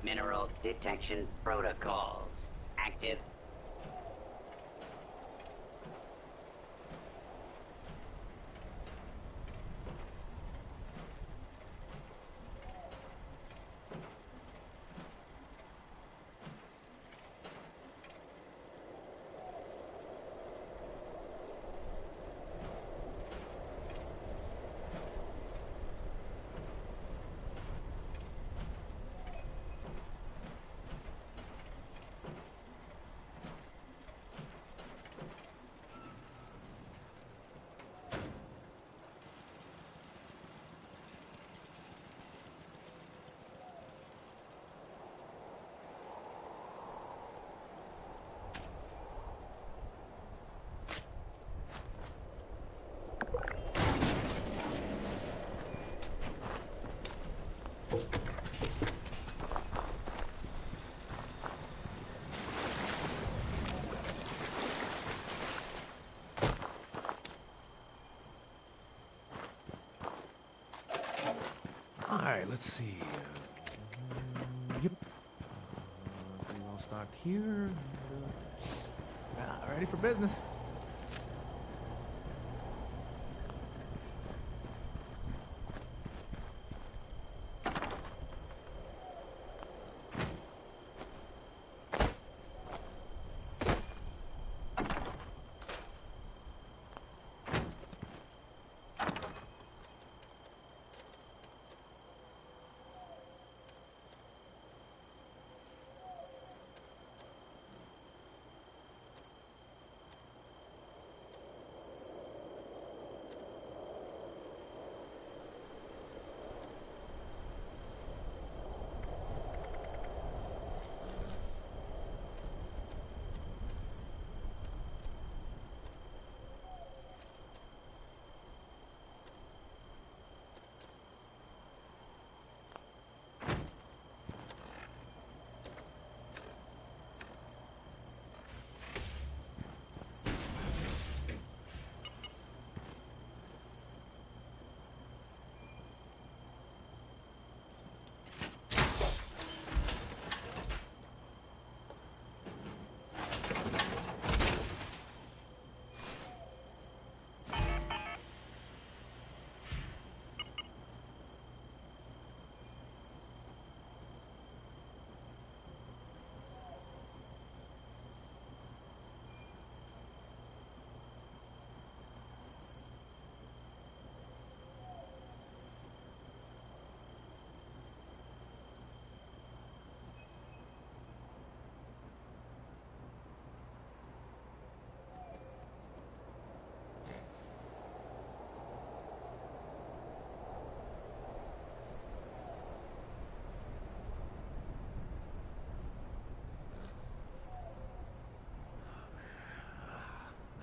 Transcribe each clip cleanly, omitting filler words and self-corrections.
Mineral detection protocols active. Alright, let's see. Yep. Pretty well stocked here. Ready for business.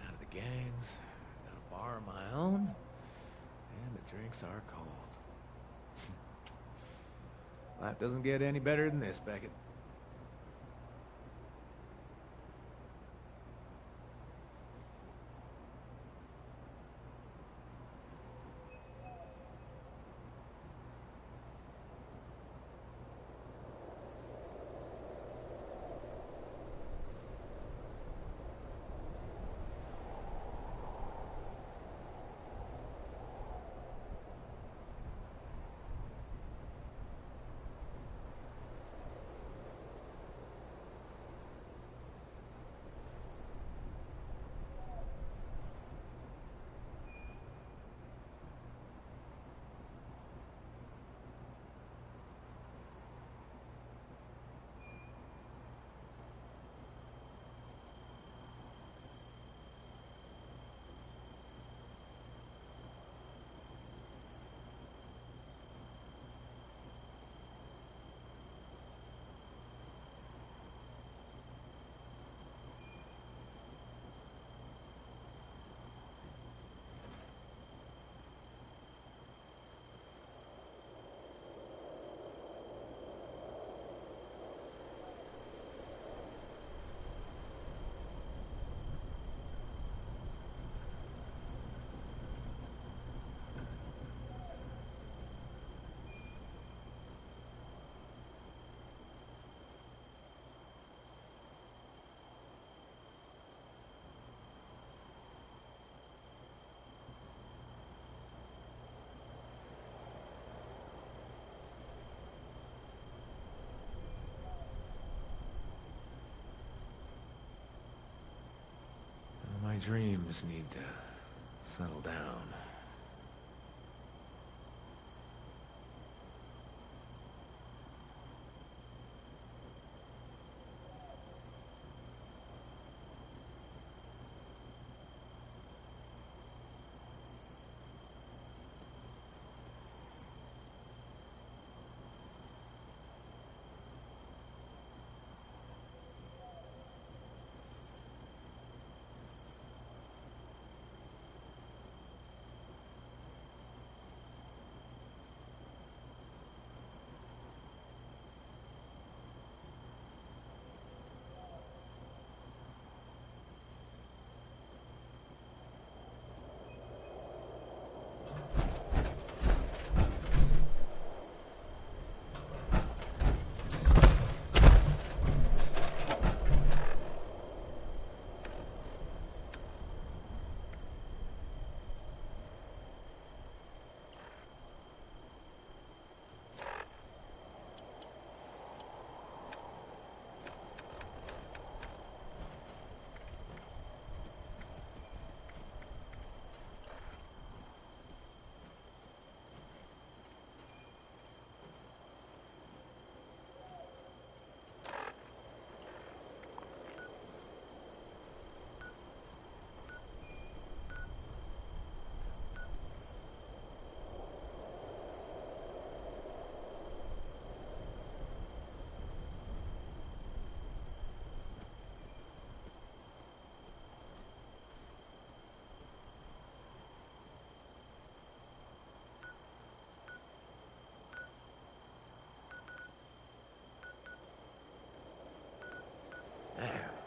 Out of the gangs. Got a bar of my own. And the drinks are cold. Life doesn't get any better than this, Beckett. My dreams need to settle down.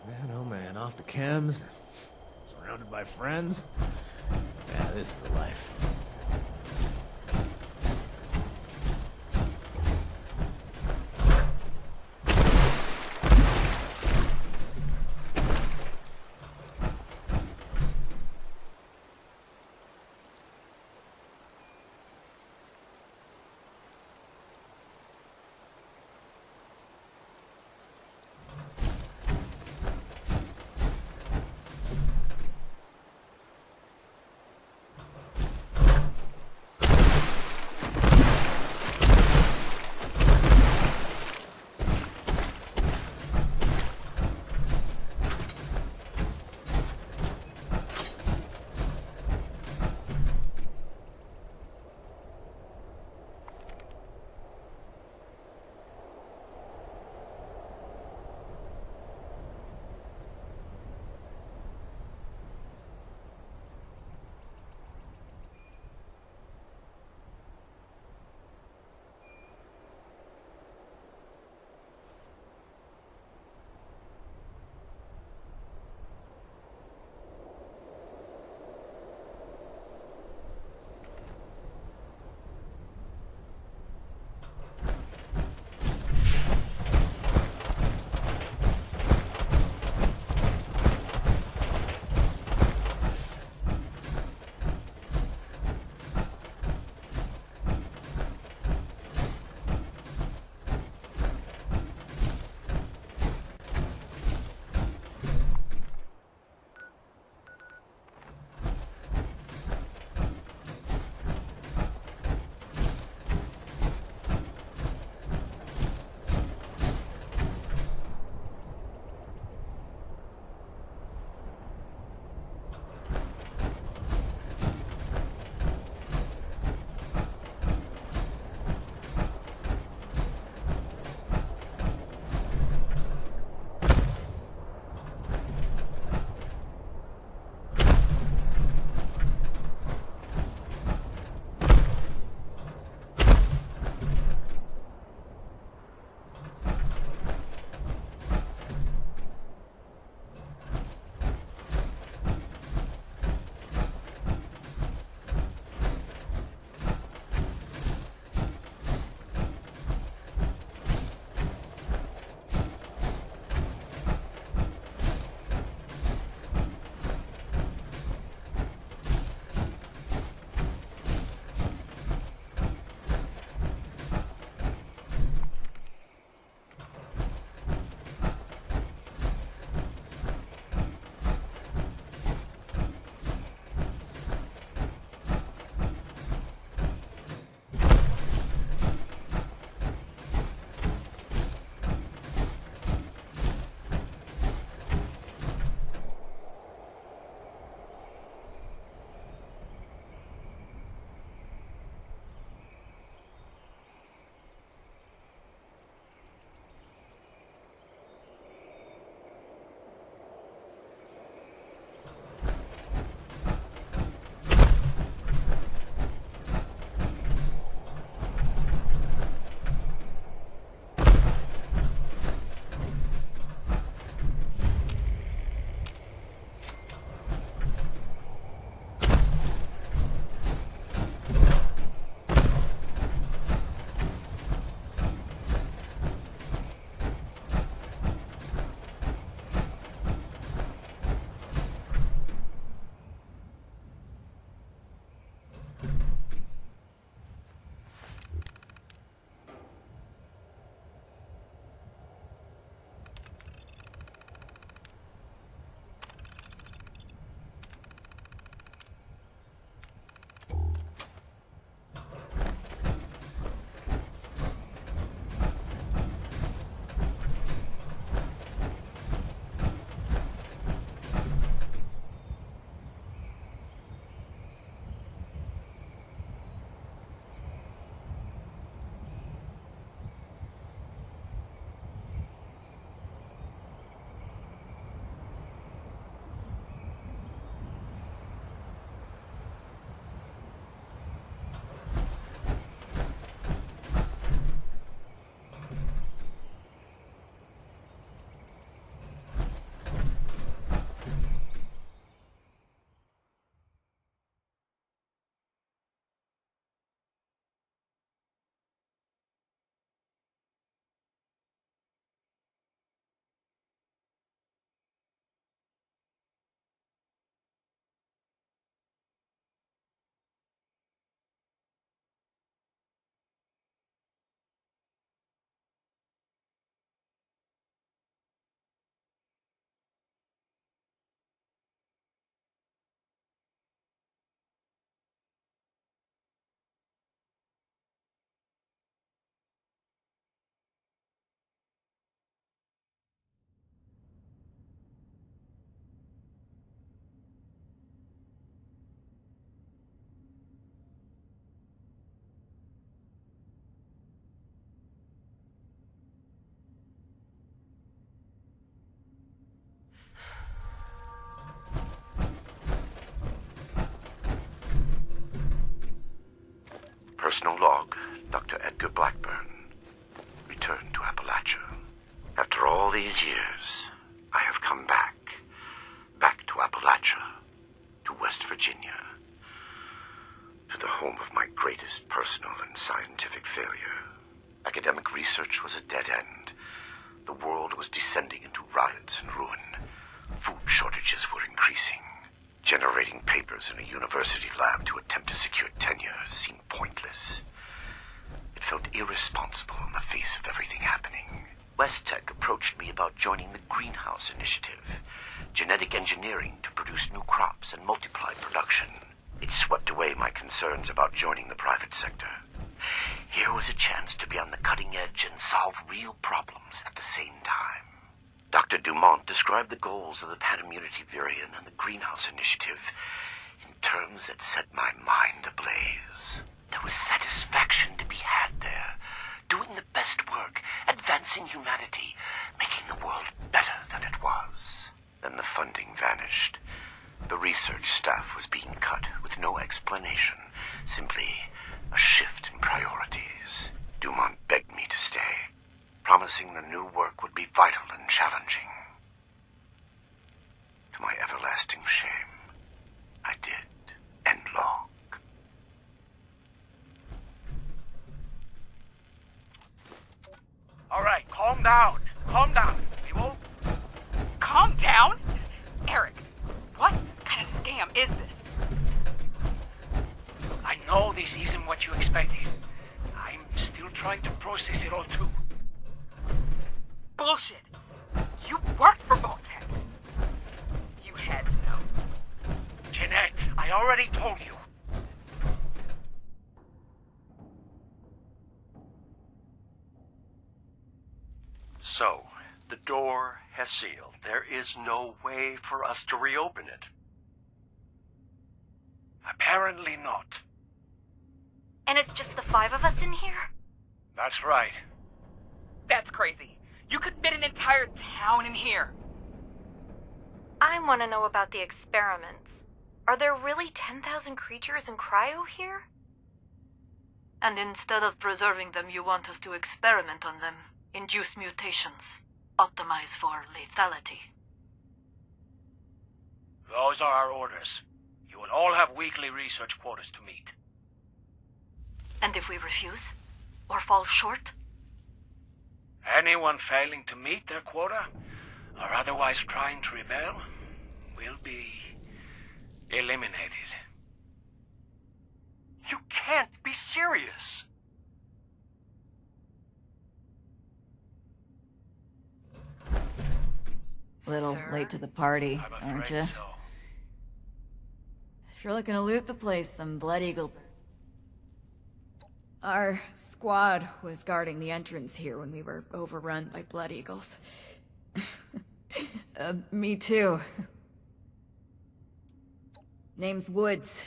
Man, oh man, off to chems, surrounded by friends. Yeah, this is the life. Personal log, Dr. Edgar Blackburn. Returned to Appalachia. After all these years, I have come back. Back to Appalachia. To West Virginia. To the home of my greatest personal and scientific failure. Academic research was a dead end. The world was descending into riots and ruin. Food shortages were increasing. Generating papers in a university lab to attempt to secure tenure seemed pointless. It felt irresponsible in the face of everything happening. Westtech approached me about joining the Greenhouse Initiative, genetic engineering to produce new crops and multiply production. It swept away my concerns about joining the private sector. Here was a chance to be on the cutting edge and solve real problems at the same time. Dr. Dumont described the goals of the Panimmunity Virion and the Greenhouse Initiative in terms that set my mind ablaze. There was satisfaction to be had there, doing the best work, advancing humanity, making the world better than it was. Then the funding vanished. The research staff was being cut with no explanation, simply a shift in priorities. Dumont begged me to stay, promising the new work would be vital and challenging. To my everlasting shame, I did. End log. All right, calm down. Calm down. We won't... Calm down? Eric, what kind of scam is this? I know this isn't what you expected. I'm still trying to process it all too. Bullshit. You worked for Vault-Tec. You had to know. Jeanette, I already told you. So, the door has sealed. There is no way for us to reopen it. Apparently not. And it's just the 5 of us in here? That's right. That's crazy. You could fit an entire town in here. I want to know about the experiments. Are there really 10,000 creatures in cryo here? And instead of preserving them, you want us to experiment on them, induce mutations, optimize for lethality. Those are our orders. You will all have weekly research quotas to meet. And if we refuse? Or fall short? Anyone failing to meet their quota, or otherwise trying to rebel, will be eliminated. You can't be serious. Little Sir? late to the party, I'm aren't afraid you? so. If you're looking to loot the place, some Blood Eagles. Our squad was guarding the entrance here when we were overrun by Blood Eagles. Me too. Name's Woods.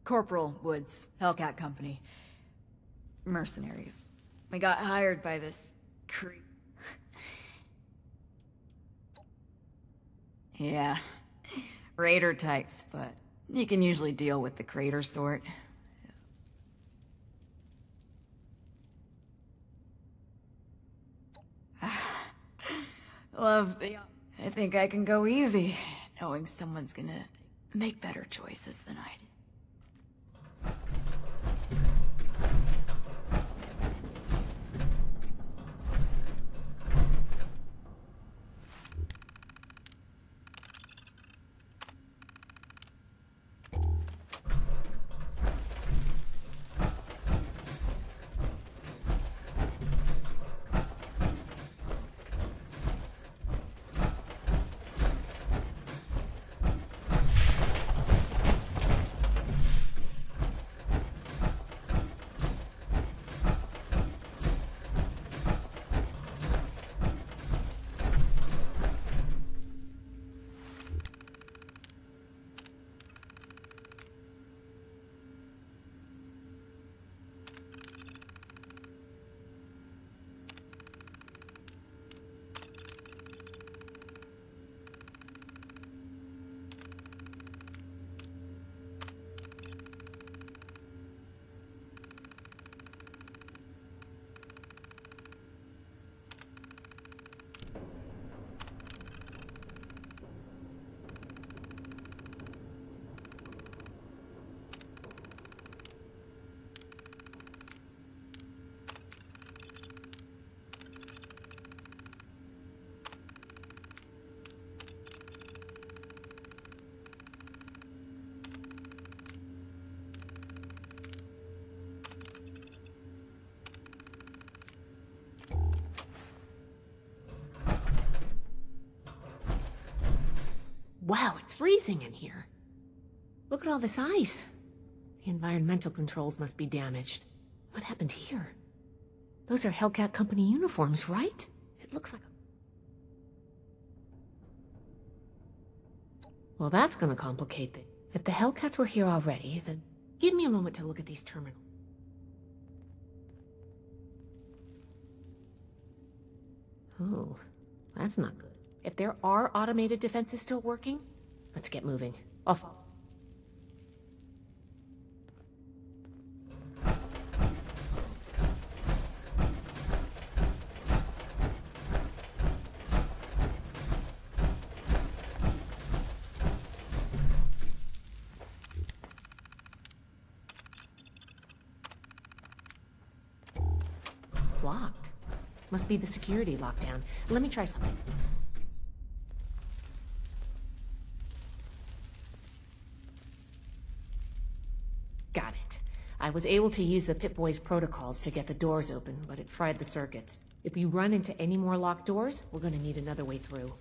Corporal Woods, Hellcat Company. Mercenaries. We got hired by this creep. Yeah. Raider types, but you can usually deal with the crater sort. Love the... I think I can go easy, knowing someone's gonna make better choices than I did. Wow, it's freezing in here. Look at all this ice. The environmental controls must be damaged. What happened here? Those are Hellcat Company uniforms, right? It looks like a... Well, that's gonna complicate things. If the Hellcats were here already, then give me a moment to look at these terminals. Oh, that's not good. If there are automated defenses still working, let's get moving. Off. Locked. Must be the security lockdown. Let me try something. Got it. I was able to use the Pip-Boy's protocols to get the doors open, but it fried the circuits. If we run into any more locked doors, we're gonna need another way through.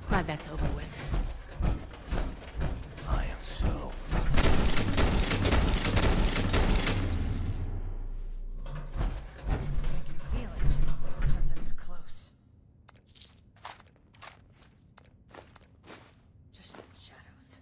Glad that's over with. I am so... I can feel it. Something's close. Just shadows.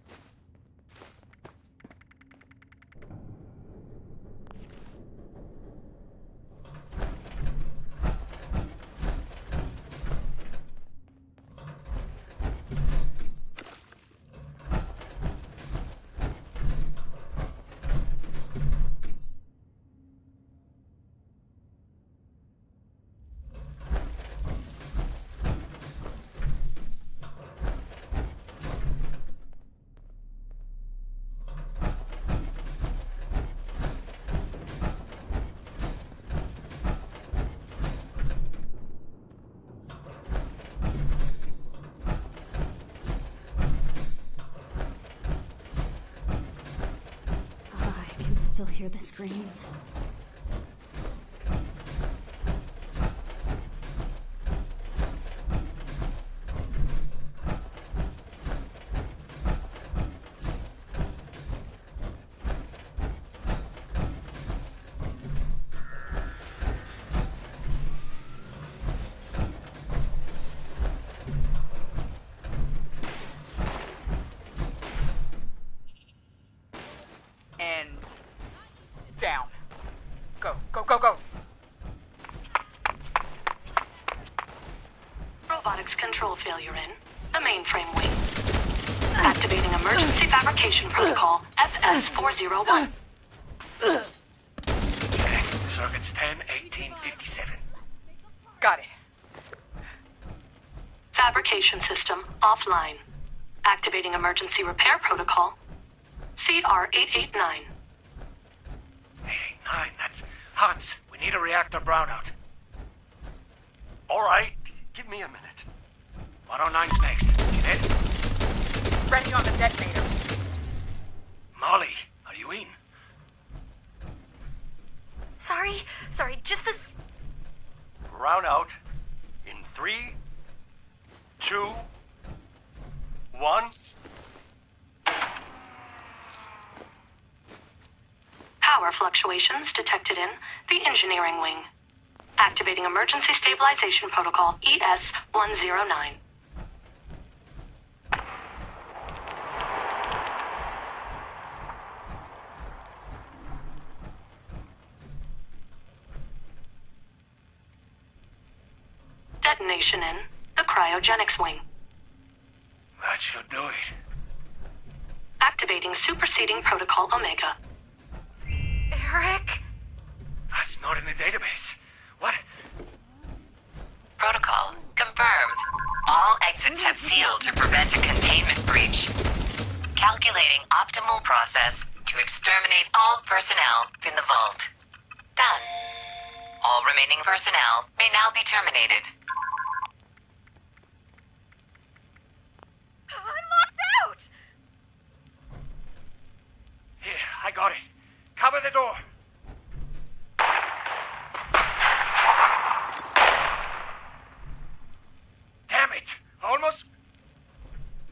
I can still hear the screams. And down. Go, go, go, go. Robotics control failure in the mainframe wing. Activating emergency fabrication protocol FS401. Check. Circuits 10, 18, 57. Got it. Fabrication system offline. Activating emergency repair protocol CR889. 889, that's Hans. We need a reactor brownout. All right, give me a minute. 109's next. Get in? Ready on the detonator. Molly, are you in? Sorry, just a... Round out in 3, 2, 1. Power fluctuations detected in the engineering wing. Activating Emergency Stabilization Protocol ES-109. Detonation in the cryogenics wing. That should do it. Activating Superseding Protocol Omega. Eric? That's not in the database. What? Protocol confirmed. All exits have sealed to prevent a containment breach. Calculating optimal process to exterminate all personnel in the vault. Done. All remaining personnel may now be terminated. I'm locked out! Here, I got it. Cover the door. Damn it! Almost...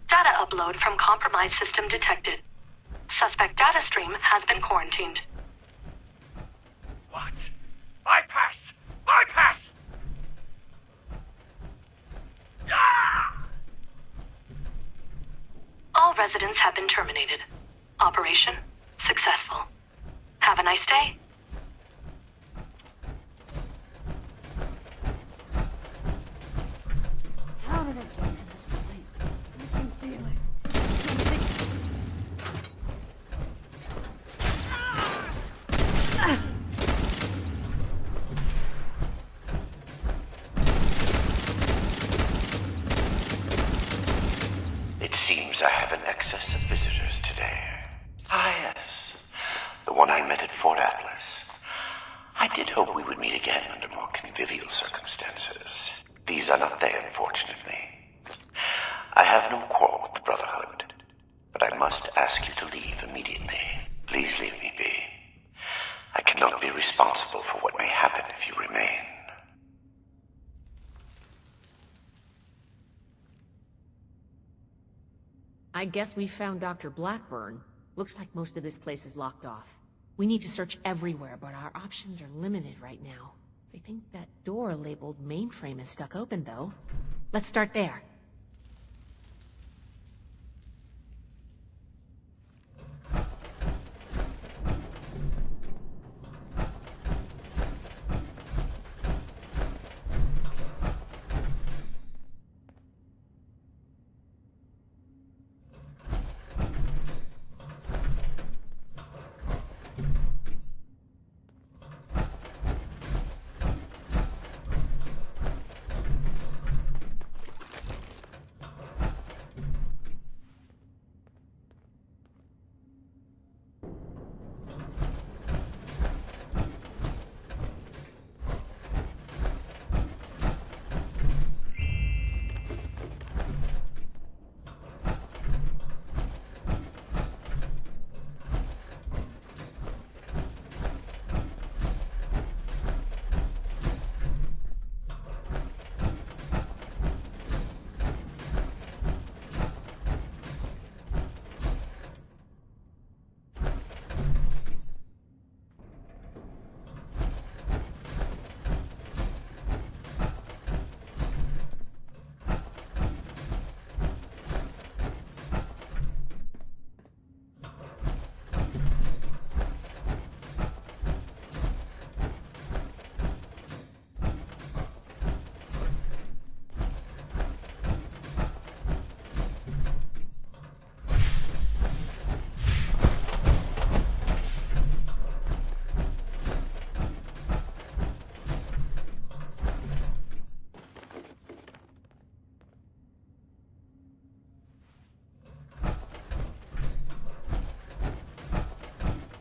Data upload from compromised system detected. Suspect data stream has been quarantined. What? Bypass! Bypass! Ah! All residents have been terminated. Operation successful. Have a nice day. How did it get to this point? I can feel it. Something... It seems I have an excess of visitors today. Ah, yes. The one I met at Fort Atlas. I did hope we would meet again under more convivial circumstances. These are not they, unfortunately. I have no quarrel with the Brotherhood, but I must ask you to leave immediately. Please leave me be. I cannot be responsible for what may happen if you remain. I guess we found Dr. Blackburn. Looks like most of this place is locked off. We need to search everywhere, but our options are limited right now. I think that door labeled mainframe is stuck open, though. Let's start there.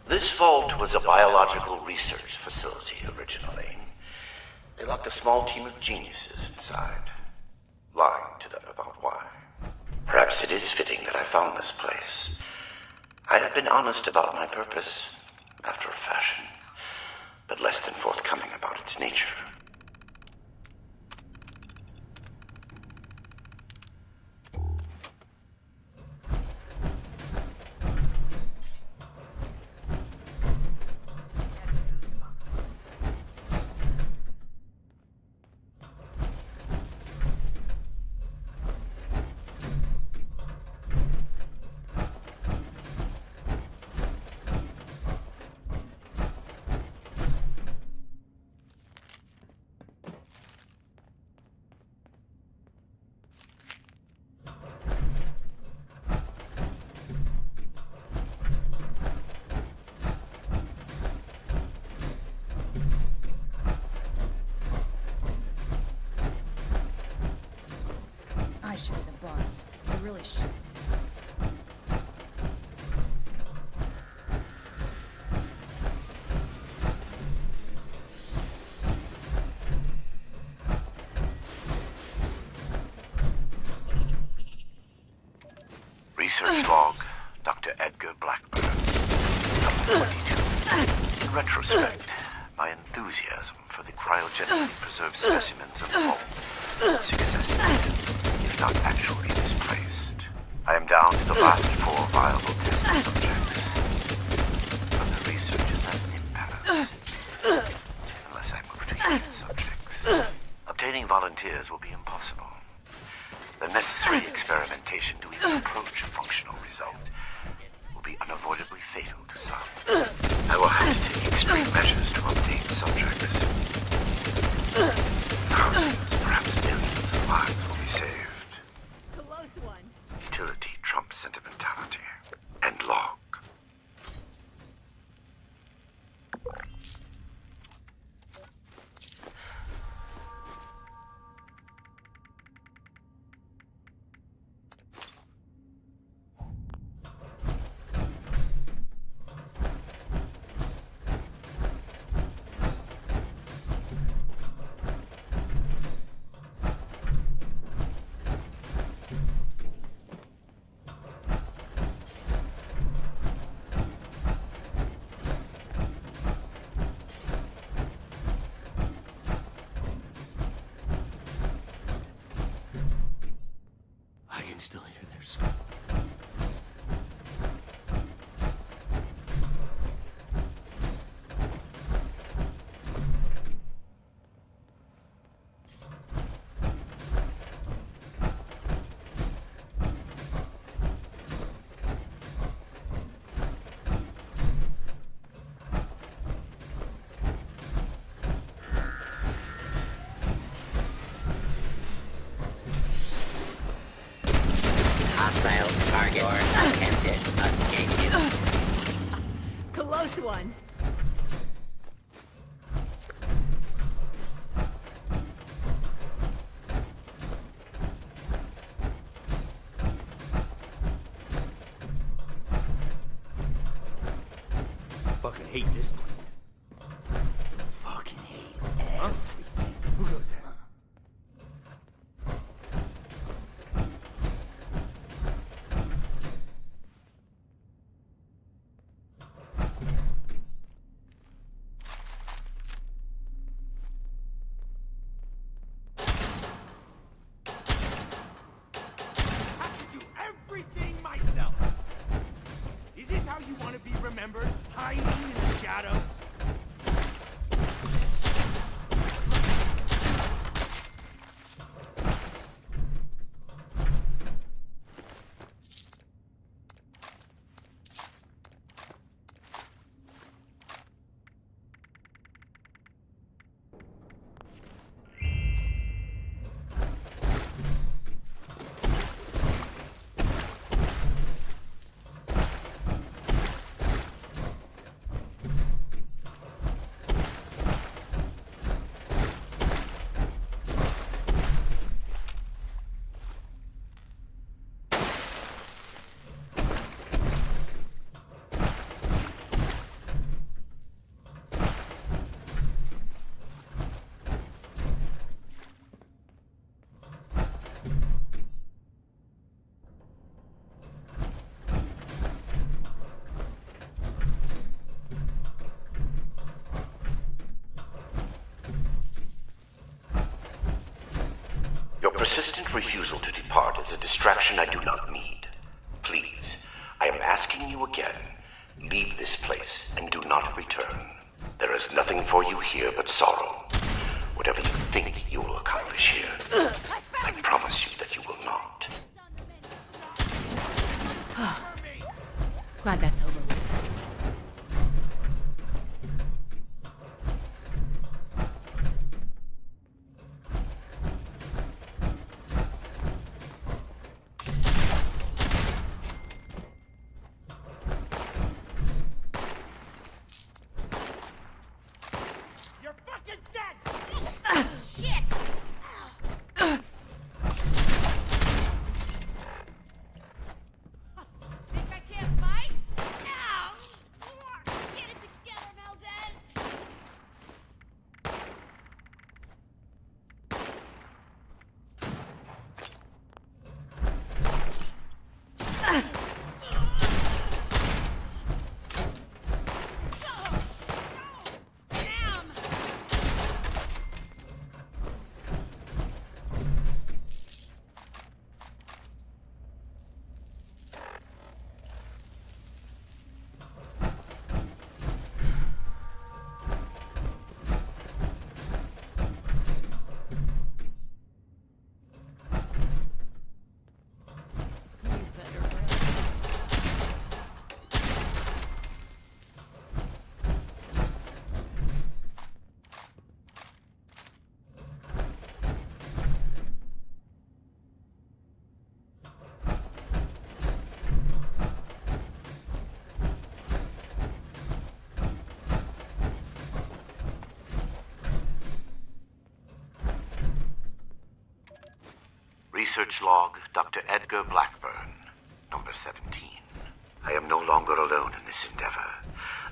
This vault was a biological research facility originally. They locked a small team of geniuses inside, lying to them about why. Perhaps it is fitting that I found this place. I have been honest about my purpose, after a fashion, but less than forthcoming about its nature. should be the boss. I really should. Research log, Dr. Edgar Blackburn. Number 22. In retrospect, my enthusiasm for the cryogenically preserved specimens of the vault successfully, if not actually misplaced. I am down to the last 4 viable test subjects. But the research is at an impasse. Unless I move to human subjects. Obtaining volunteers will be impossible. The necessary experimentation to even approach a functional result will be unavoidably fatal to some. I will have to take extreme measures to obtain subjects. Thousands, perhaps millions of lives will be saved. Close one. Utility trumps sentimentality. End log. I can still hear their scream. Hostile target attempted escape. Close one. Fucking hate this place. Fucking hate everything. Who goes there? Everything myself. Is this how you want to be remembered? Hiding in the shadows? Your persistent refusal to depart is a distraction I do not need. Please, I am asking you again, leave this place and do not return. There is nothing for you here but sorrow. Whatever you think you will accomplish here, I promise you that you will not. Glad that's over with. You're fucking dead! Shit! Research log, Dr. Edgar Blackburn, number 17. I am no longer alone in this endeavor.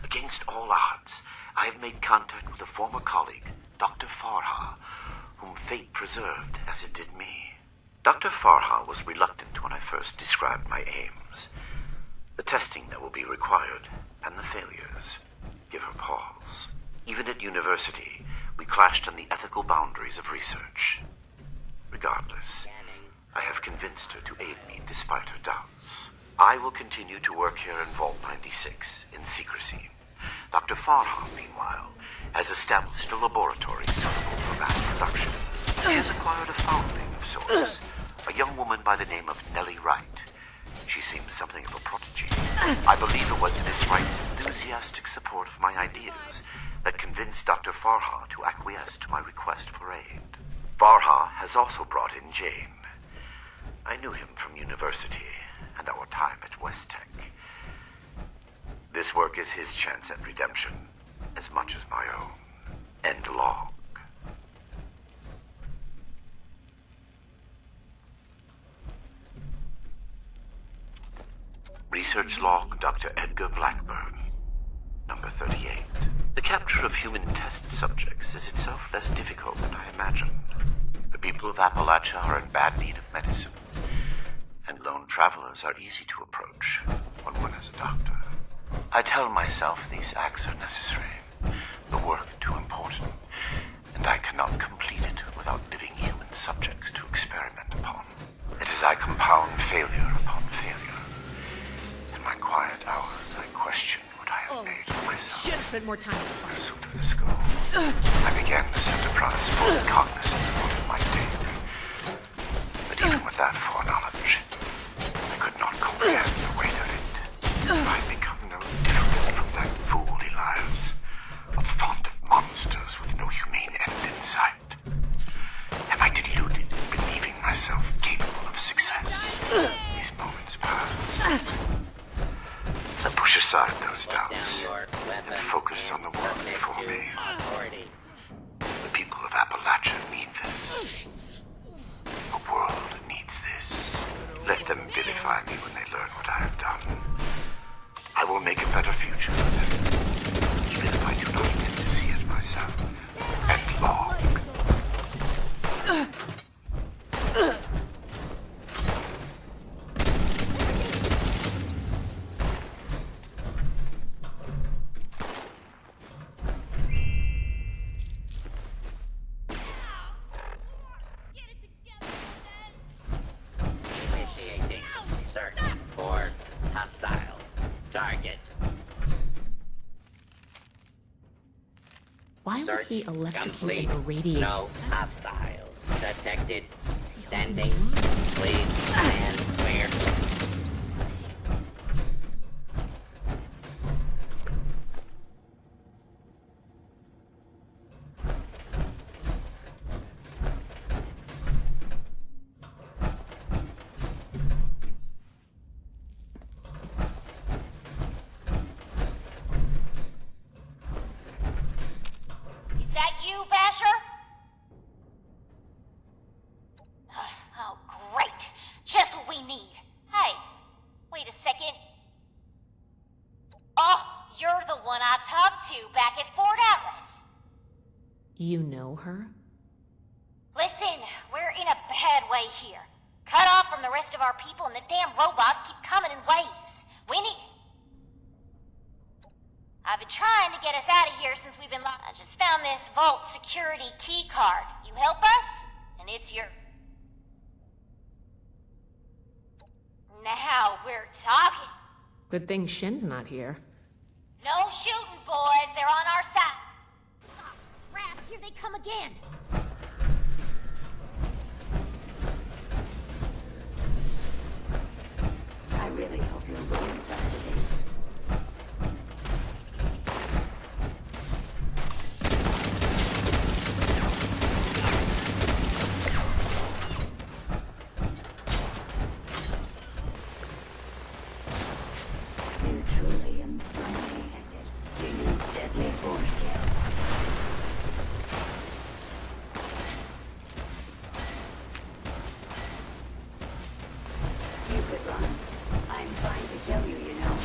Against all odds, I have made contact with a former colleague, Dr. Farha, whom fate preserved as it did me. Dr. Farha was reluctant when I first described my aims. The testing that will be required, and the failures, give her pause. Even at university, we clashed on the ethical boundaries of research. Regardless, I have convinced her to aid me despite her doubts. I will continue to work here in Vault 96 in secrecy. Dr. Farha, meanwhile, has established a laboratory suitable for mass production. She has acquired a foundling of sorts, a young woman by the name of Nellie Wright. She seems something of a prodigy. I believe it was Miss Wright's enthusiastic support of my ideas that convinced Dr. Farha to acquiesce to my request for aid. Farha has also brought in Jane. I knew him from university and our time at West Tech. This work is his chance at redemption, as much as my own. End log. Research log, Dr. Edgar Blackburn, number 38. The capture of human test subjects is itself less difficult than I imagined. The people of Appalachia are in bad need of medicine, and lone travelers are easy to approach when one is a doctor. I tell myself these acts are necessary, the work too important, and I cannot complete it without living human subjects to experiment upon. It is I compound failure upon failure. In my quiet hours, I question what I have made of myself. Should have spent more time in the In pursuit of this goal, I began this enterprise fully cognizant of what it might take. But even with that foreknowledge, I could not comprehend the weight of it. I had become no different from that fool Elias, a font of monsters with no humane end in sight. Am I deluded, believing myself capable of success? These moments pass. I push aside those doubts and focus on the work before me. The people of Appalachia need this. The world needs this. Let them vilify me when they learn what I have done. I will make a better future for them, even if I do not live to see it myself. And long. Initiating search for hostile target. Why would he electrocute complete. and irradiate No his specimen? hostiles detected. Standing. Please stand clear. Is that you, Basher? Oh, great. Just what we need. Hey, wait a second. Oh, you're the one I talked to back at Fort Atlas. You know her? Listen, we're in a bad way here. Cut off from the rest of our people and the damn robots keep coming in waves. We need... I've been trying to get us out of here since we've been locked. I just found this vault security key card. You help us, and it's your... Now we're talking. Good thing Shin's not here. No shooting, boys. They're on our side. Oh, crap. Here they come again. I really hope your room's up to date. You truly instinctively to use deadly force. Leon. I'm trying to kill you, you know.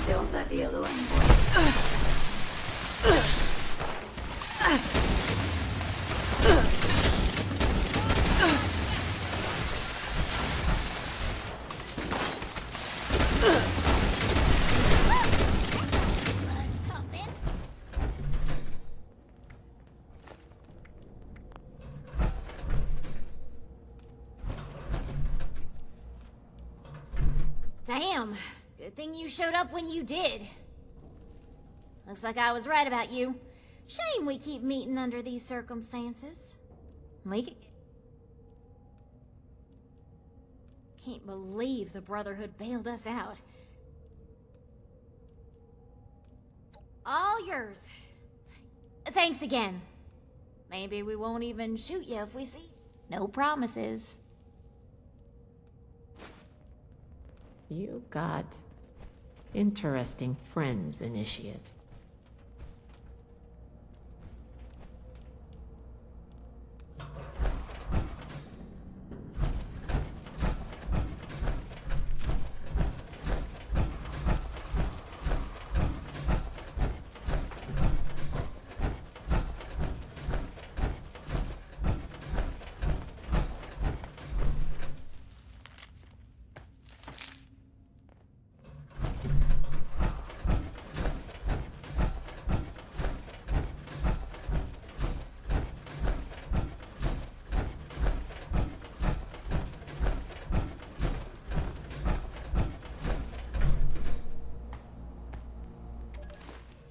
Don't let the other Damn. Good thing you showed up when you did. Looks like I was right about you. Shame we keep meeting under these circumstances. Can't believe the Brotherhood bailed us out. All yours. Thanks again. Maybe we won't even shoot you if we see. No promises. You got interesting friends, Initiate.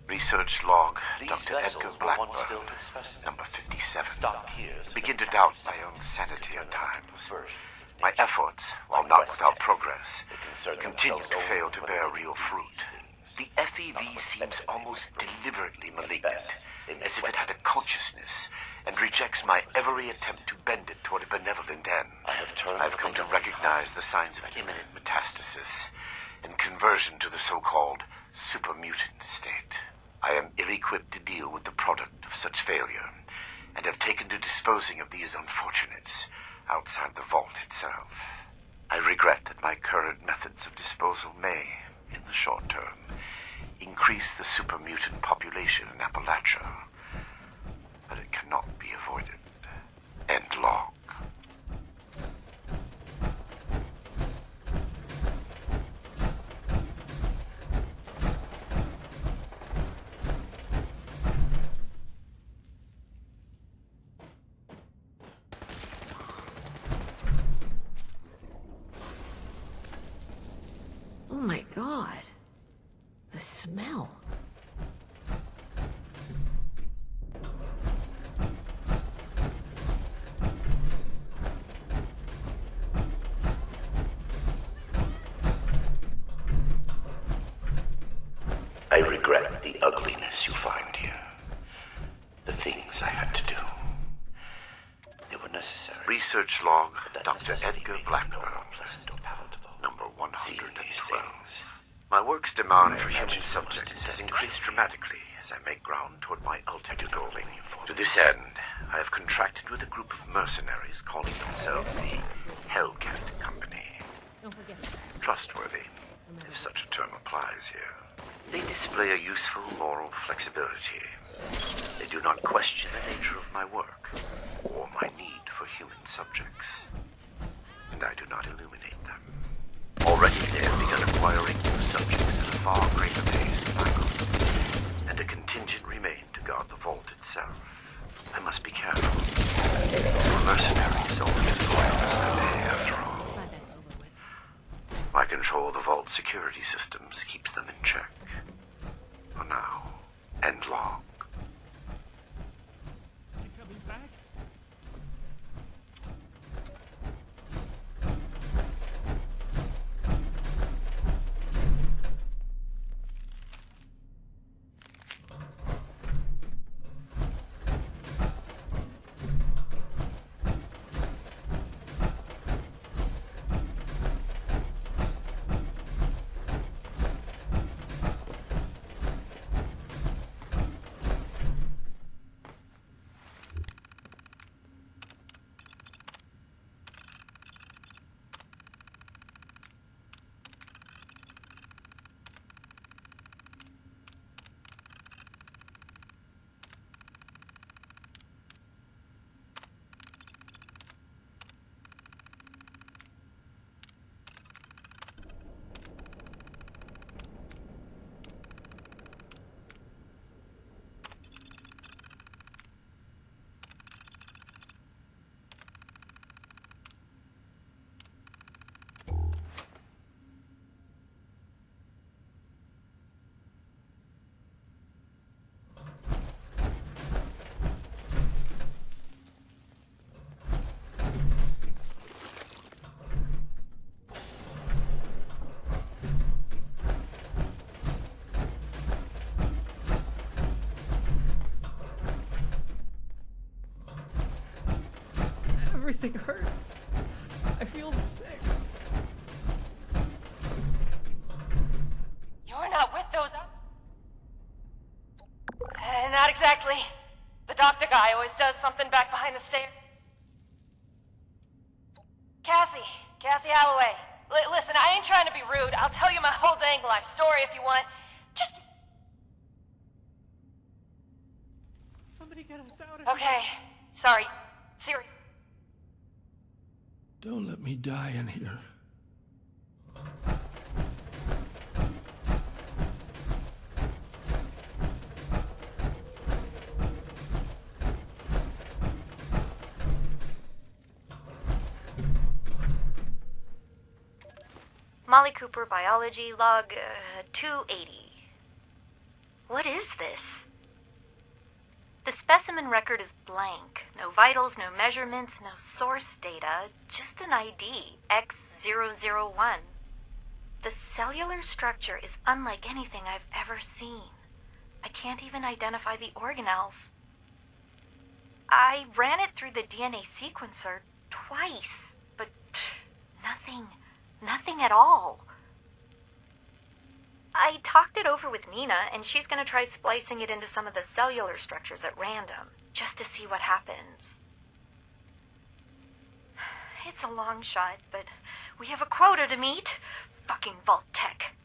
Research log, Dr. Edgar Blackburn, number 57. Begin to doubt my own sanity at times. My efforts, while not without progress, continue to fail to bear real fruit. The FEV seems almost deliberately malignant, as if it had a consciousness, and rejects my every attempt to bend it toward a benevolent end. I've come to recognize the signs of imminent metastasis and conversion to the so-called supermutant state. I am ill-equipped to deal with the product of such failure, and have taken to disposing of these unfortunates outside the vault itself. I regret that my current methods of disposal may, in the short term, increase the supermutant population in Appalachia, but it cannot be avoided. End log. God. The smell. I regret the ugliness you find here. The things I had to do. They were necessary. Research log, Dr. Edgar Blackburn, number 112. My work's demand for human subjects has increased dramatically as I make ground toward my ultimate goal. To this end, I have contracted with a group of mercenaries calling themselves the Hellcat Company. Trustworthy, if such a term applies here. They display a useful moral flexibility. They do not question the nature of my work or my need for human subjects. And I do not illuminate them. Already they have begun acquiring new subjects at a far greater pace than I could, and a contingent remained to guard the vault itself. I must be careful. Mercenaries only as loyal as their pay, after all. My control of the vault security systems keeps them in check. For now, and long. You coming back? Everything hurts. I feel sick. You're not with those... not exactly. The doctor guy always does something back behind the stairs. Cassie Holloway. Listen, I ain't trying to be rude. I'll tell you my whole dang life story if you want. Just... Somebody get us out of here. Okay. Sorry. Seriously. Don't let me die in here. Molly Cooper, biology, log 280. What is this? The specimen record is blank. No vitals, no measurements, no source data, just an ID, X001. The cellular structure is unlike anything I've ever seen. I can't even identify the organelles. I ran it through the DNA sequencer twice, but nothing at all. I talked it over with Nina, and she's gonna try splicing it into some of the cellular structures at random, just to see what happens. It's a long shot, but we have a quota to meet. Fucking Vault Tech.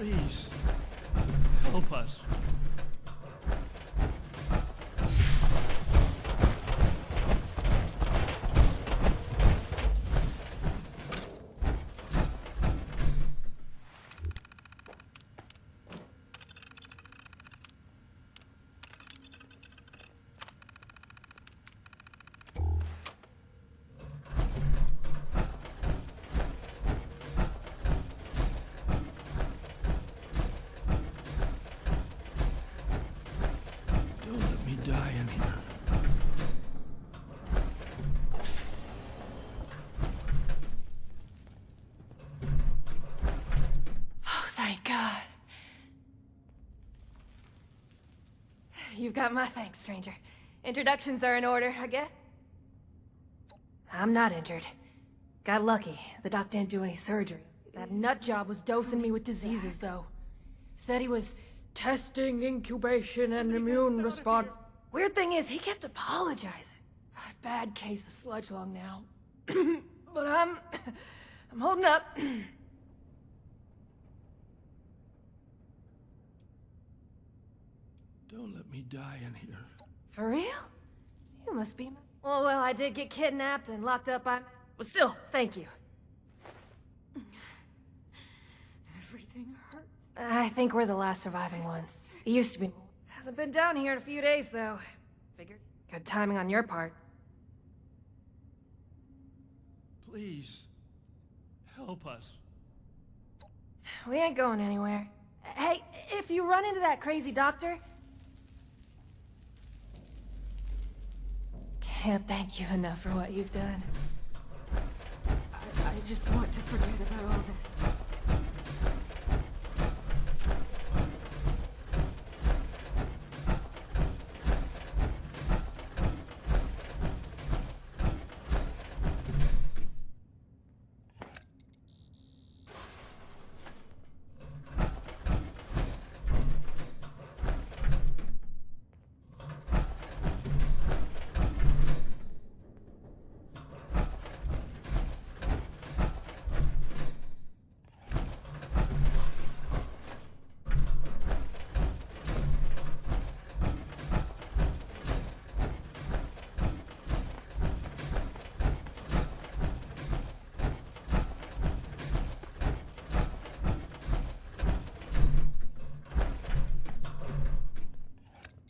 Please, help us. Don't let me die in here. Oh, thank God. You've got my thanks, stranger. Introductions are in order, I guess. I'm not injured. Got lucky. The doc didn't do any surgery. That nut job was dosing me with diseases, though. Said he was testing incubation and immune response. Weird thing is, he kept apologizing. Got a bad case of sludge lung now. But I'm holding up. Don't let me die in here. For real? You must be... Well, I did get kidnapped and locked up by... But still, thank you. Everything hurts. I think we're the last surviving ones. It used to be... Hasn't been down here in a few days, though. Figured. Good timing on your part. Please, help us. We ain't going anywhere. Hey, if you run into that crazy doctor... Can't thank you enough for what you've done. I just want to forget about all this.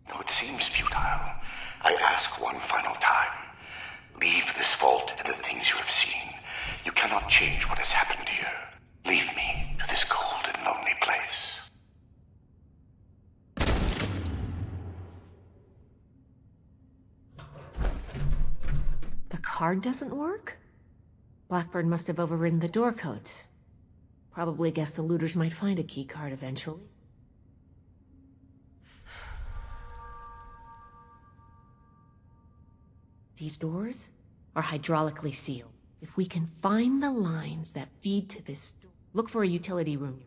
Though it seems futile, I ask one final time. Leave this vault and the things you have seen. You cannot change what has happened here. Leave me to this cold and lonely place. The card doesn't work? Blackburn must have overridden the door codes. Probably guessed the looters might find a key card eventually. These doors are hydraulically sealed. If we can find the lines that feed to this door, look for a utility room.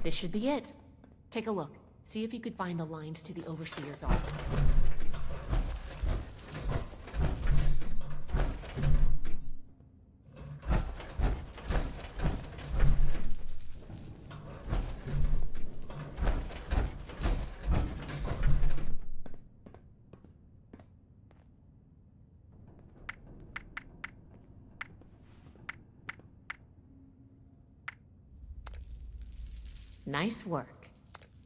This should be it. Take a look. See if you could find the lines to the Overseer's office. Nice work.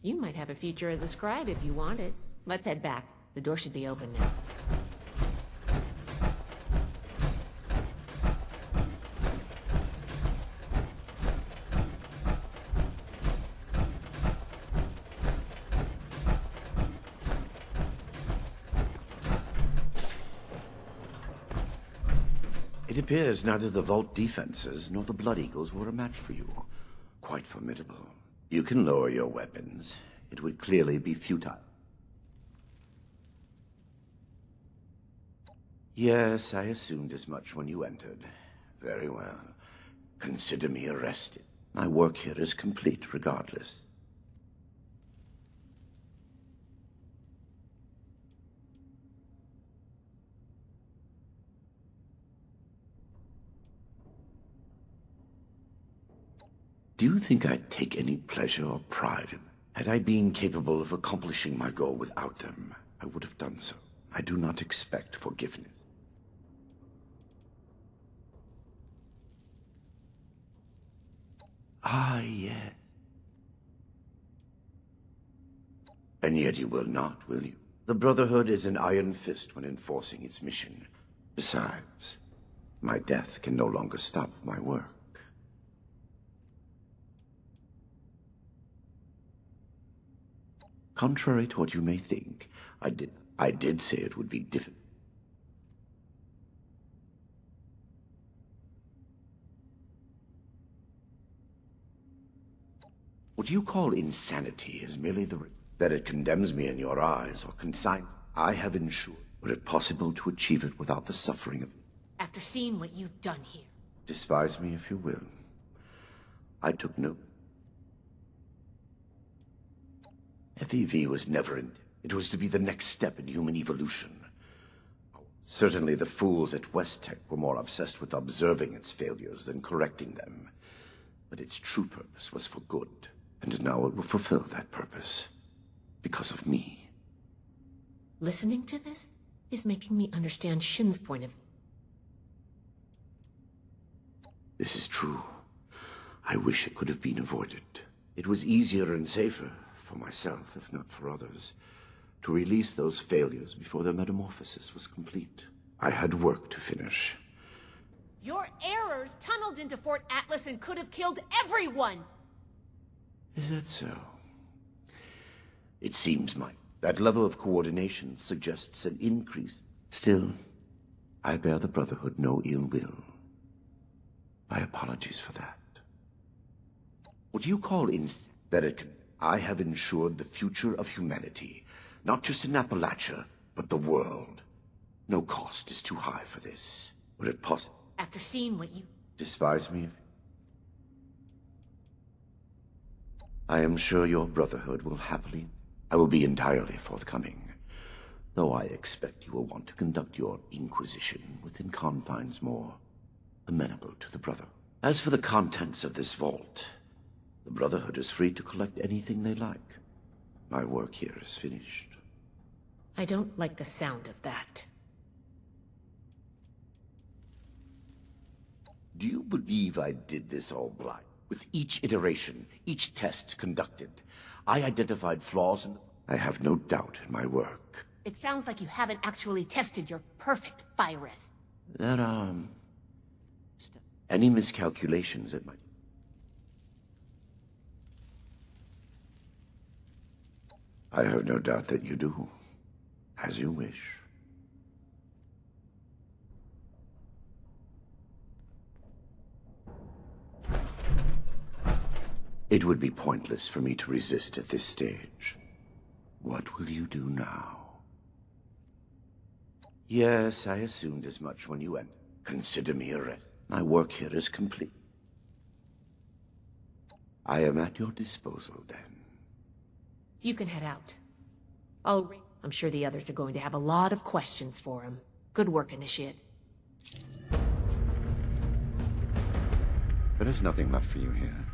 You might have a future as a scribe if you want it. Let's head back. The door should be open now. It appears neither the Vault defenses nor the Blood Eagles were a match for you. Quite formidable. You can lower your weapons. It would clearly be futile. Yes, I assumed as much when you entered. Very well. Consider me arrested. My work here is complete regardless. Do you think I'd take any pleasure or pride in them? Had I been capable of accomplishing my goal without them, I would have done so. I do not expect forgiveness. Ah, yes. And yet you will not, will you? The Brotherhood is an iron fist when enforcing its mission. Besides, my death can no longer stop my work. Contrary to what you may think, I did say it would be difficult. What you call insanity is merely that it condemns me in your eyes or consign. I have ensured. Were it possible to achieve it without the suffering of... After seeing what you've done here. Despise me if you will. I took no... FEV was never in... It was to be the next step in human evolution. Certainly the fools at West-Tech were more obsessed with observing its failures than correcting them. But its true purpose was for good. And now it will fulfill that purpose. Because of me. Listening to this is making me understand Shin's point of view. This is true. I wish it could have been avoided. It was easier and safer, for myself, if not for others, to release those failures before their metamorphosis was complete. I had work to finish. Your errors tunneled into Fort Atlas and could have killed everyone! Is that so? It seems that level of coordination suggests an increase. Still, I bear the Brotherhood no ill will. My apologies for that. What you call I have ensured the future of humanity, not just in Appalachia, but the world. No cost is too high for this. Would it possible? After seeing what you... Despise me? I am sure your Brotherhood will happily... I will be entirely forthcoming, though I expect you will want to conduct your inquisition within confines more amenable to the Brother. As for the contents of this vault, the Brotherhood is free to collect anything they like. My work here is finished. I don't like the sound of that. Do you believe I did this all blind? With each iteration, each test conducted, I identified flaws in... I have no doubt in my work. It sounds like you haven't actually tested your perfect virus. That, any miscalculations it might... I have no doubt that you do. As you wish. It would be pointless for me to resist at this stage. What will you do now? Yes, I assumed as much when you entered. Consider me arrested. My work here is complete. I am at your disposal, then. You can head out. I'm sure the others are going to have a lot of questions for him. Good work, Initiate. There is nothing left for you here.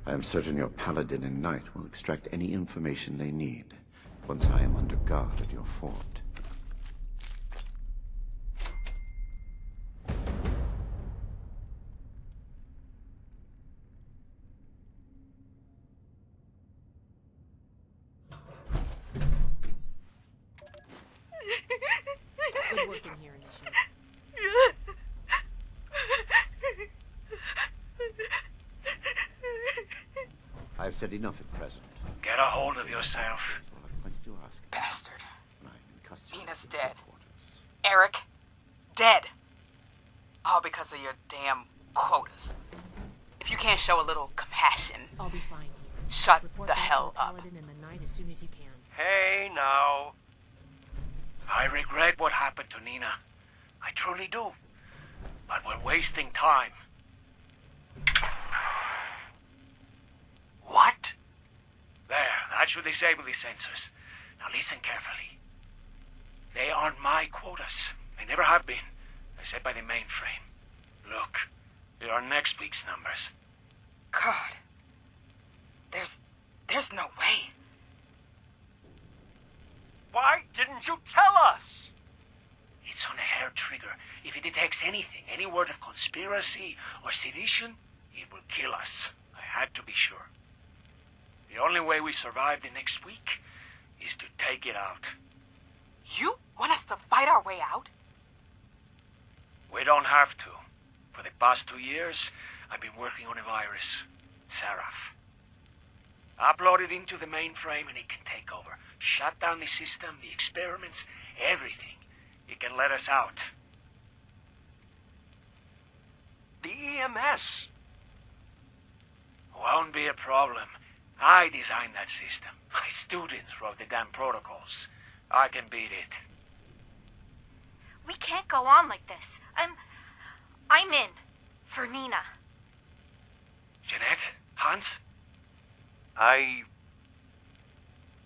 I am certain your Paladin and Knight will extract any information they need once I am under guard at your fort. Good work in here, Initiate. I've said enough at present. Get a hold of yourself. Bastard. Venus dead. Eric, dead. All because of your damn quotas. If you can't show a little compassion, I'll be fine here. Shut Report the back hell to up. Paladin in the night as soon as you can. Hey, now. I regret what happened to Nina. I truly do. But we're wasting time. What? There, that should disable the sensors. Now listen carefully. They aren't my quotas. They never have been. They're set by the mainframe. Look, here are next week's numbers. God. There's no way. Why didn't you tell us? It's on a hair trigger. If it detects anything, any word of conspiracy or sedition, it will kill us. I had to be sure. The only way we survive the next week is to take it out. You want us to fight our way out? We don't have to. For the past 2 years, I've been working on a virus, Seraph. Upload it into the mainframe and it can take over. Shut down the system, the experiments, everything. It can let us out. The EMS. Won't be a problem. I designed that system. My students wrote the damn protocols. I can beat it. We can't go on like this. I'm in. For Nina. Jeanette? Hans?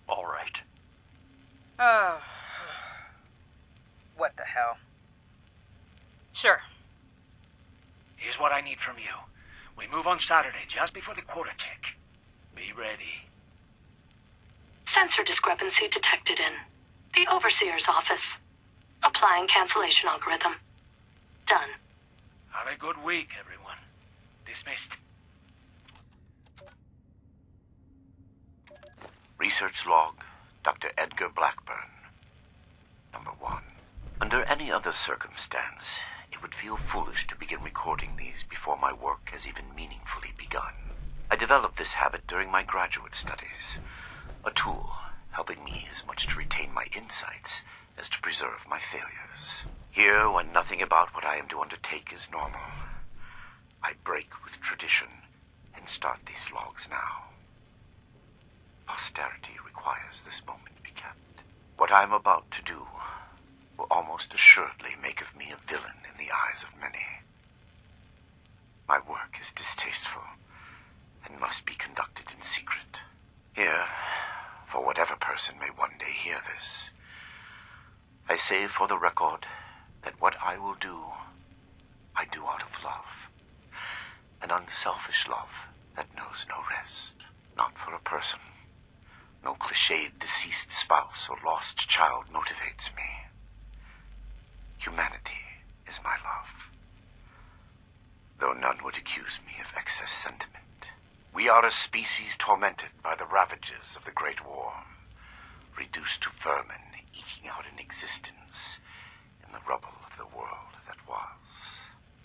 All right. What the hell? Sure. Here's what I need from you. We move on Saturday, just before the quota check. Be ready. Sensor discrepancy detected in the Overseer's office. Applying cancellation algorithm. Done. Have a good week, everyone. Dismissed. Research log, Dr. Edgar Blackburn. Number 1. Under any other circumstance, it would feel foolish to begin recording these before my work has even meaningfully begun. I developed this habit during my graduate studies, a tool helping me as much to retain my insights as to preserve my failures. Here, when nothing about what I am to undertake is normal, I break with tradition and start these logs now. Posterity requires this moment be kept. What I am about to do will almost assuredly make of me a villain in the eyes of many. My work is distasteful and must be conducted in secret. Here, for whatever person may one day hear this, I say for the record that what I will do, I do out of love. An unselfish love that knows no rest. Not for a person. No cliched deceased spouse or lost child motivates me. Humanity is my love. Though none would accuse me of excess sentiment. We are a species tormented by the ravages of the Great War, reduced to vermin eking out an existence in the rubble of the world that was.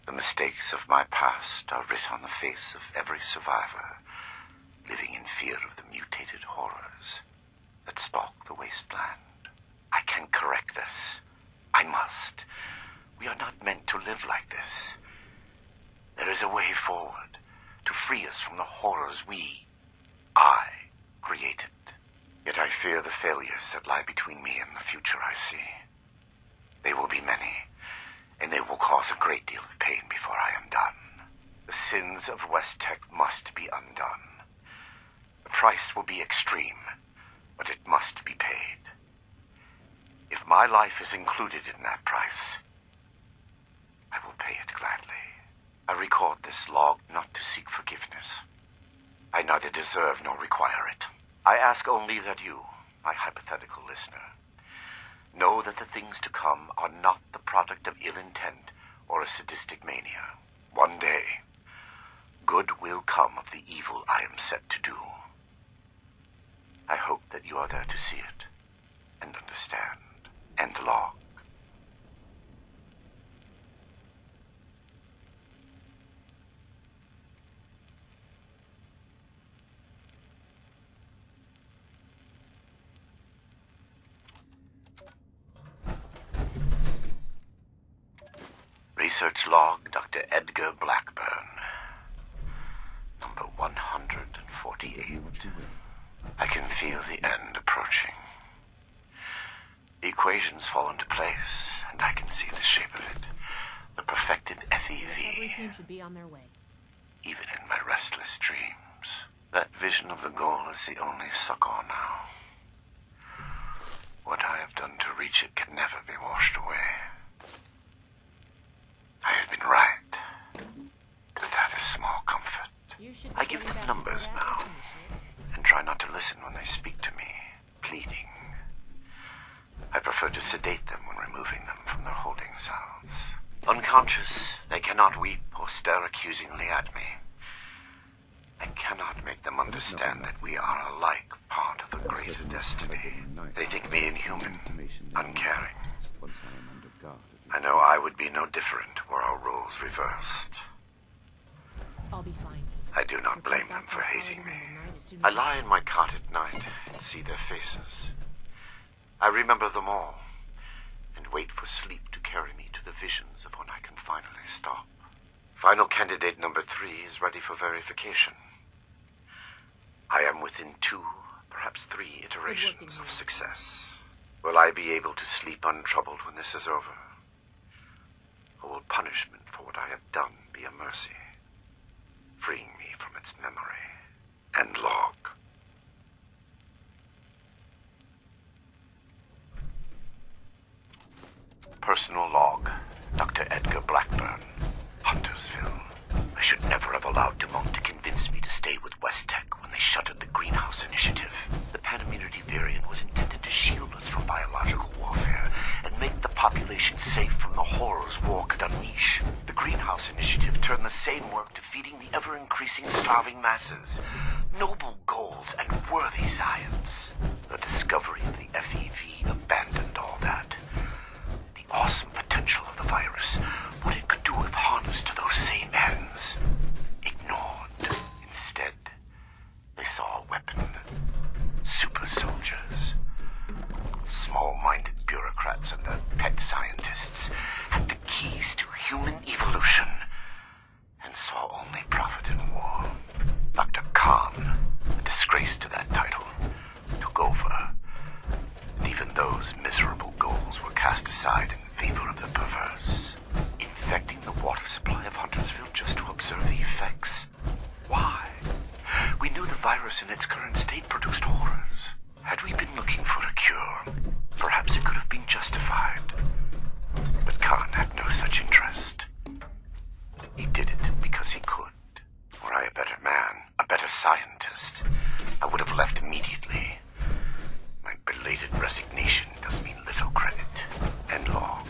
The mistakes of my past are writ on the face of every survivor, living in fear of the mutated horrors that stalk the wasteland. I can correct this. I must. We are not meant to live like this. There is a way forward to free us from the horrors I created. Yet I fear the failures that lie between me and the future I see. They will be many, and they will cause a great deal of pain before I am done. The sins of West Tech must be undone. The price will be extreme, but it must be paid. If my life is included in that price, I will pay it gladly. I record this log not to seek forgiveness. I neither deserve nor require it. I ask only that you, my hypothetical listener, know that the things to come are not the product of ill intent or a sadistic mania. One day, good will come of the evil I am set to do. I hope that you are there to see it and understand. End log. Research log, Dr. Edgar Blackburn. Number 148. I can feel the end approaching. The equations fall into place, and I can see the shape of it. Every FEV. team should be on their way. Even in my restless dreams, that vision of the goal is the only succor now. What I have done to reach it can never be washed away. I have been right, but that is small comfort. I give them numbers now, and try not to listen when they speak to me, pleading. I prefer to sedate them when removing them from their holding cells. Unconscious, they cannot weep or stare accusingly at me. I cannot make them understand that we are alike part of a greater destiny. They think me inhuman, uncaring. I know I would be no different were our roles reversed. I'll be fine. I do not blame them for hating me. I lie in my cot at night and see their faces. I remember them all, and wait for sleep to carry me to the visions of when I can finally stop. Final candidate number 3 is ready for verification. I am within 2, perhaps 3 iterations of success. Will I be able to sleep untroubled when this is over? Or will punishment for what I have done be a mercy, freeing me from its memory and log? Personal log, Dr. Edgar Blackburn, Huntersville. I should never have allowed Dumont to convince me to stay with Westtech when they shuttered the Greenhouse Initiative. The Panimmunity variant was intended to shield us from biological warfare and make the population safe from the horrors war could unleash. The Greenhouse Initiative turned the same work to feeding the ever-increasing starving masses. Noble goals and worthy science. The discovery of the FEV abandoned all that. The awesome potential of the virus, what it could do if harnessed to those same ends. Ignored. Instead, they saw a weapon. Super soldiers. Small-minded bureaucrats and their pet scientists had the keys to human evolution and saw only profit in war. Dr. Khan, a disgrace to that title, took over. And even those miserable goals were cast aside in favor of the perverse. Infecting the water supply of Huntersville just to observe the effects. Why? We knew the virus in its current state produced horrors. Had we been looking for a cure, perhaps it could have been justified. But Khan had no such interest. He did it because he could. Were I a better man, a better scientist, I would have left immediately. My belated resignation does me little credit, and long.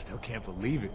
Still can't believe it.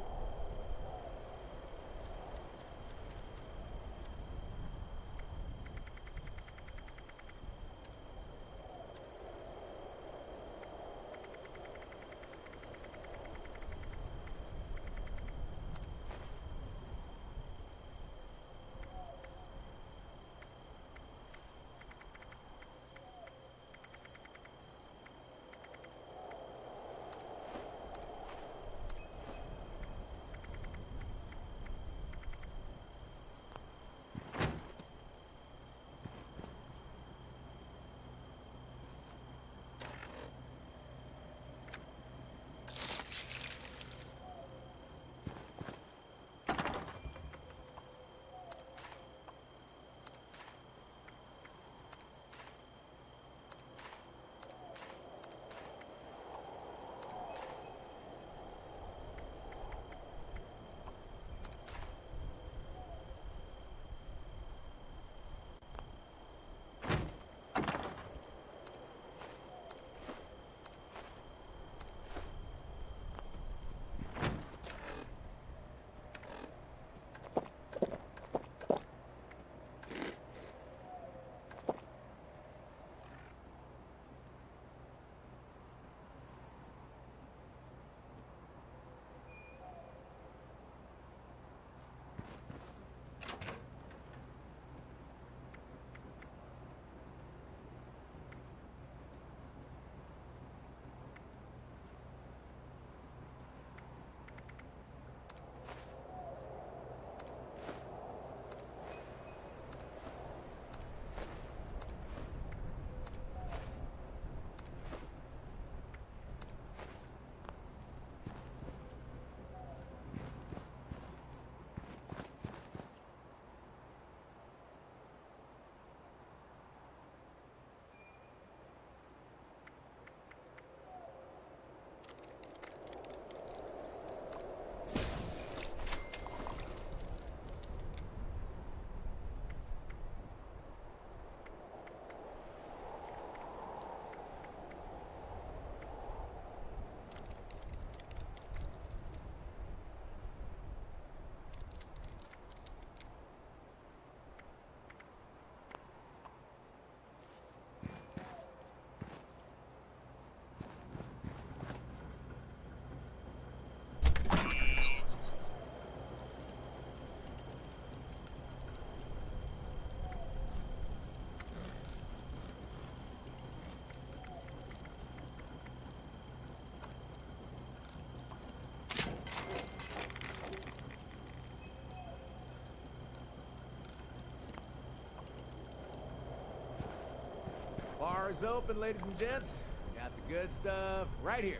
Bar's open, ladies and gents. Got the good stuff right here.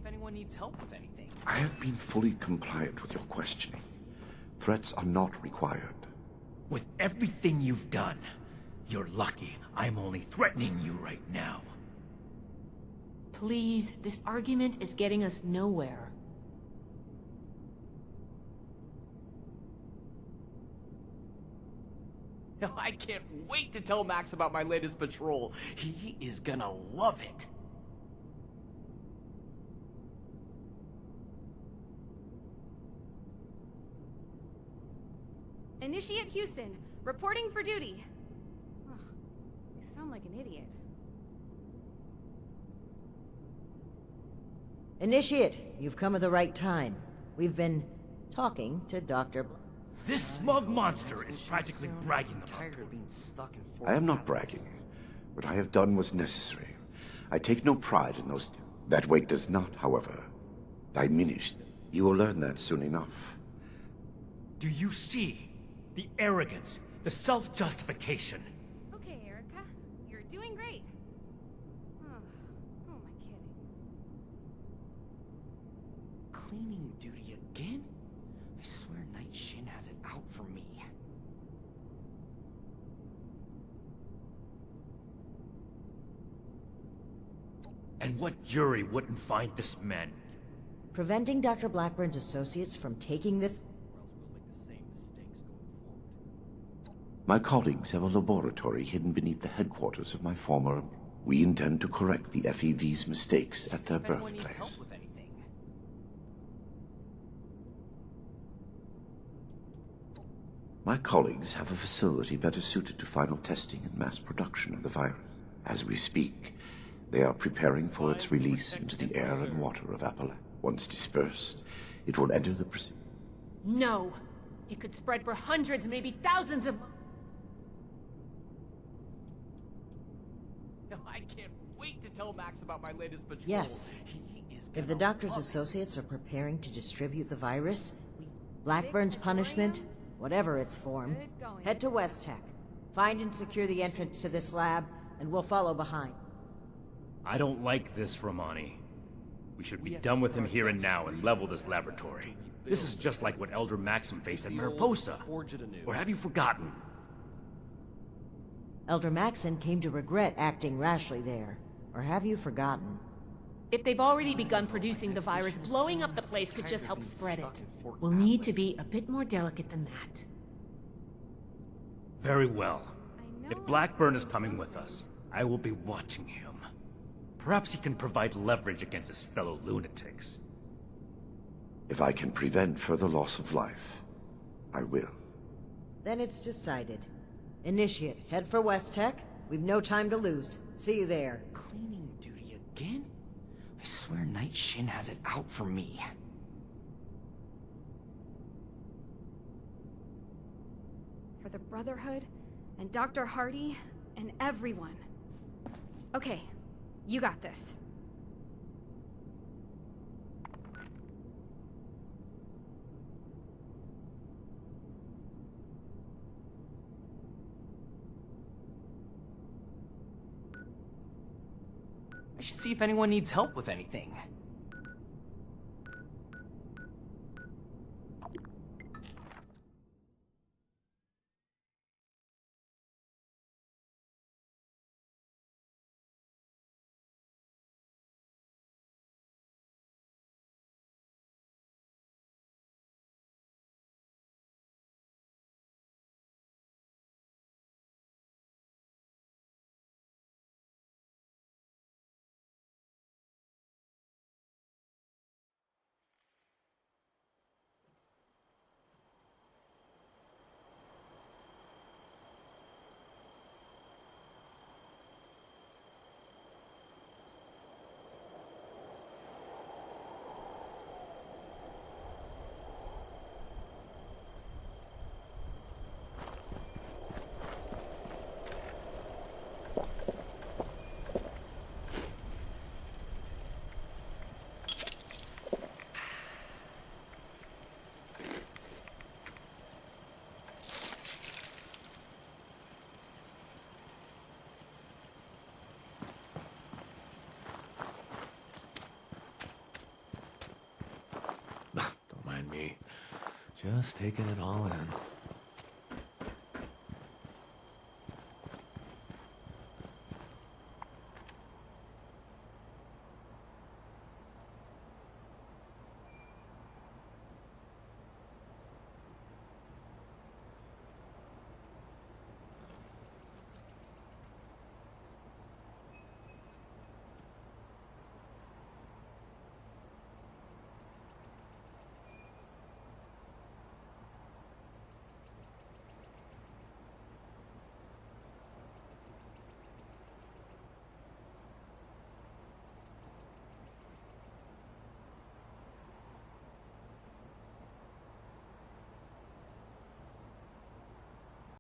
If anyone needs help with anything. I have been fully compliant with your questioning. Threats are not required. With everything you've done, you're lucky I'm only threatening you right now. Please, this argument is getting us nowhere. I can't wait to tell Max about my latest patrol. He is gonna love it. Initiate Houston, reporting for duty. Ugh, I sound like an idiot. Initiate, you've come at the right time. We've been talking to Dr. This smug monster is practically bragging about it. I am not bragging. What I have done was necessary. I take no pride in those. That weight does not, however, diminish. You will learn that soon enough. Do you see? The arrogance, the self-justification. Okay, Erica. You're doing great. Oh, who am I kidding? Cleaning duty again? I swear Night Shin has it out for me. And what jury wouldn't find this man? Preventing Dr. Blackburn's associates from taking this... My colleagues have a laboratory hidden beneath the headquarters of my former... We intend to correct the FEV's mistakes at their birthplace. My colleagues have a facility better suited to final testing and mass production of the virus. As we speak, they are preparing for its release into the air and water of Appalachia. Once dispersed, it will enter the... No! It could spread for hundreds, maybe thousands of... No, I can't wait to tell Max about my latest patrol. Yes. If the doctor's associates are preparing to distribute the virus, Blackburn's punishment, whatever its form, head to West Tech. Find and secure the entrance to this lab, and we'll follow behind. I don't like this, Romani. We should be done with him here and now and level this laboratory. This is just like what Elder Maxim faced at Mariposa. Or have you forgotten? Elder Maxim came to regret acting rashly there. Or have you forgotten? If they've already begun producing the virus, blowing up the place could just help spread it. We'll need to be a bit more delicate than that. Very well. If Blackburn is coming with us, I will be watching him. Perhaps he can provide leverage against his fellow lunatics. If I can prevent further loss of life, I will. Then it's decided. Initiate, head for West Tech. We've no time to lose. See you there. Cleaning duty again? I swear Night Shin has it out for me. For the Brotherhood, and Dr. Hardy, and everyone. Okay, you got this. I should see if anyone needs help with anything. Don't mind me. Just taking it all in.